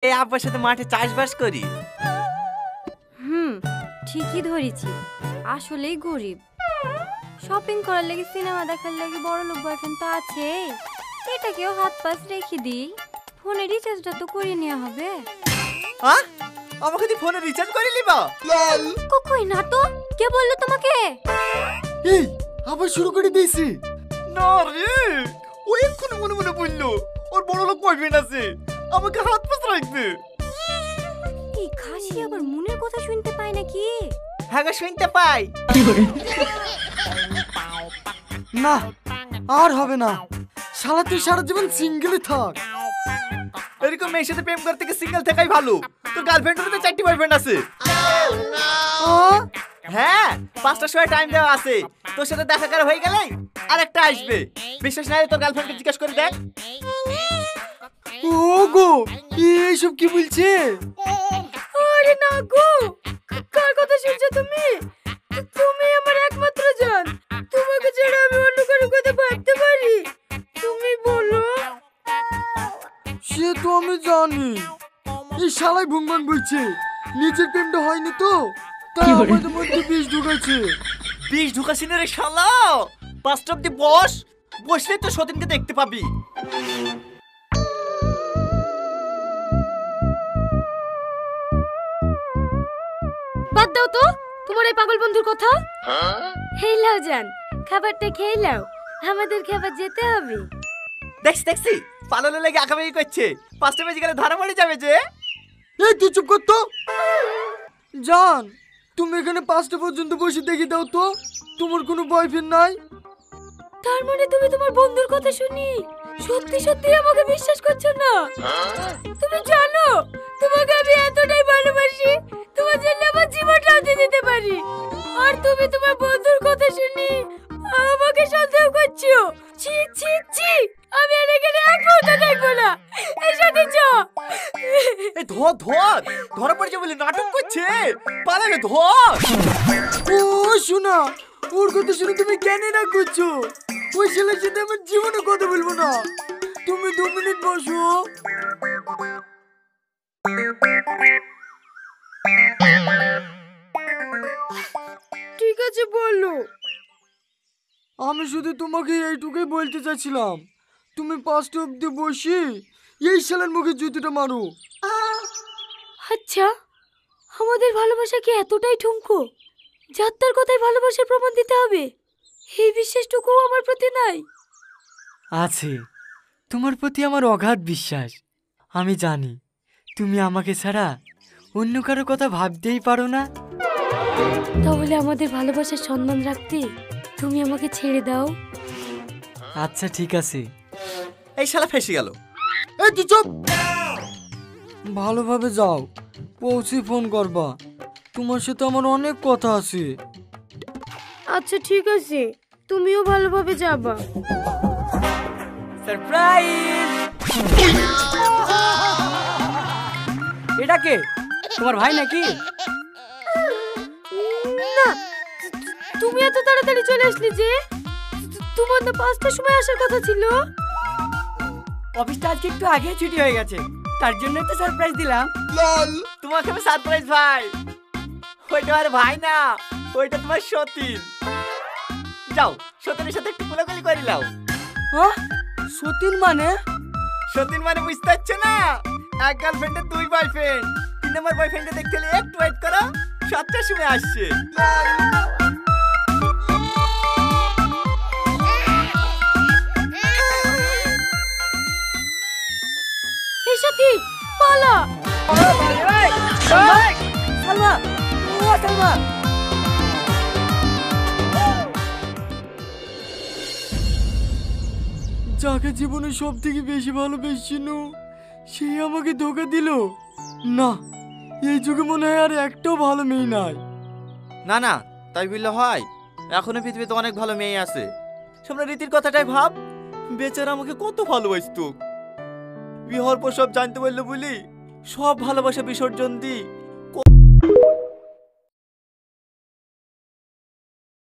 এই আব্বার সাথে মাঠে চাষবাস করি। ঠিকই ধরেছি, আসলেই গরিব। শপিং করার লাগি, সিনেমা দেখার লাগি বড় লোক বয়ফ্রেন্ড তো আছে, এটাকেও হাত পাশ রেখে দিই। ফোনে রিচার্জটা তো করে নেওয়া হবে। হ্যাঁ, আমাকে তুই ফোনে রিচার্জ করে নিবা? কই না তো, কে বললো তোমাকে? এই আবার শুরু করে দিয়েছি। না রে, ও এক্ষুনি মনে মনে বললো ওর বড় লোক বয়ফ্রেন্ড আছে, আমাকে হাত পাশ রাখবে। এই খাসি আবার মনের কথা শুনতে পায় নাকি? হ্যাঁ গো, শুনতে পাই। না আর হবে না, শালা তুই সারা জীবন সিঙ্গেলই থাক। এরকম মেয়ের সাথে প্রেম করতে গিয়ে সিঙ্গেল থাকাই ভালো। তোর গার্লফ্রেন্ডের তো 4টি বয়ফ্রেন্ড আছে। হ্যাঁ, 5টার সময় টাইম দেওয়া আছে, তোর সাথে দেখা করা হয়ে গেলে আরেকটা আসবে। বিশ্বাস না হলে তোর গার্লফ্রেন্ডকে জিজ্ঞেস করে দেখ। ও গো, এইসব কি বলছে? আরে না গো, কার কথা শুনছো তুমি? তুমি আমার একমাত্র জান, তোমাকে ছাড়া আমি অন্য কারো কথা ভাবতে পারি? তুমি বলো। সে তো আমি জানি, এই শালাই ভুংবাং বলছে নিজের প্রেমটা হয়নি তো, তাই আমাদের মধ্যে বিষ ঢুকেছে। বিষ ঢুকাছি না রে শালা। 5টা অব্দি বসলে তো সতীনকে দেখতে পাবি। বাদ দাও তো তোমার এই পাগল বন্ধুর কথা। হেই লাও জান, খাবারটা খেয়ে নাও, আমাদের খাবার যেতে হবে। দেখছি পালানো লেগে আঁকাবাকি করছে। 5টা বেজে গেলে ধরা পড়ে যাবে যে। এই তুই চুপ কর তো। জান, তুমি এখানে 5টা পর্যন্ত বসে দেখে দাও তো, তোমার কোনো বয়ফ্রেন্ড নাই? তার মানে তুমি তোমার বন্ধুর কথা শুনি সত্যি সত্যি আমাকে বিশ্বাস করছো না? তুমি জানো তোমাকে আমি এতটাই ভালোবাসি, তোমার জন্য আমার জীবনটাও দিয়ে দিতে পারি, আর তুমি তোমার বন্ধুর কথা শুনি আমাকে সন্দেহ করছো। ছি ছি ছি, আমি আর এখানে এক মুহূর্ত দেখবো না। এর সাথে চ। এই ধরা পড়ে যাবে বলে নাটক করছে। পালাবে ধর। ও শোনা, ওর কথা শুনে তুমি কেন না করছো? ওই ছেলের সাথে আমার জীবনে কথা বলবো না। তুমি 2 মিনিট বসো। ঠিক আছে বলো। আমি শুধু তোমাকে এইটুকুই বলতে চাচ্ছিলাম, তুমি 5টা অব্দি বসি এই ছেলের মুখে জুতিটা মারো। আচ্ছা, আমাদের ভালোবাসা কি এতটাই ঠুনকো যাত্রার কথায় ভালোবাসার প্রমাণ দিতে হবে? এই বিশ্বাসটুকু আমার প্রতি নাই। আছে, তোমার প্রতি আমার অগাধ বিশ্বাস। আমি জানি তুমি আমাকে ছাড়া অন্য কারো কথা ভাবতেই পারো না। তাহলে আমাদের ভালোবাসার সম্মান রাখতে তুমি আমাকে ছেড়ে দাও। আচ্ছা ঠিক আছে। এই শালা ফেসে গেল। এই তুই চুপ। ভালোভাবে যাও, পৌঁছে ফোন করবা। তোমার সাথে আমার অনেক কথা আছে। আচ্ছা ঠিক আছে, তুমিও ভালোভাবে যাবা। সারপ্রাইজ! এটা কে? তোমার ভাই নাকি? না, তুমি এত তাড়াতাড়ি চলে আসলে যে? তোমার তো 5টার সময় আসার কথা ছিল। অফিসটা আজকে একটু আগে ছুটি হয়ে গেছে, তার জন্য তো সারপ্রাইজ দিলাম। তোমাকে আমি সারপ্রাইজ ভাই। ওইটা আর ভাই না, ওইটা তোমার সতীন। যাও, সতীনের সাথে একটু কোলাকুলি করে নাও। হ্যাঁ, সতীন মানে? সতীন মানে বুঝতে পারছো না? এক গার্লফ্রেন্ডের 2 বয়ফ্রেন্ড। 3 নম্বর বয়ফ্রেন্ডকে দেখতে হলে একটু ওয়েট করো, 7টার সময় আসছে। এই সাথী পালা। সালমা, ও সালমা। যাকে জীবনে সব থেকে বেশি ভালোবেসেছিল সে আমাকে ধোকা দিল। না, এই যুগে মনে হয় আর একটাও ভালো মেয়ে নাই। না না, তাই বললে হয়? এখনো পৃথিবীতে অনেক ভালো মেয়ে আছে। সামনে রীতির কথাটাই ভাব, বেচারা আমাকে কত ভালোবাসতো। বিহার পর সব জানতে পারলো বলি সব ভালোবাসা বিসর্জন দি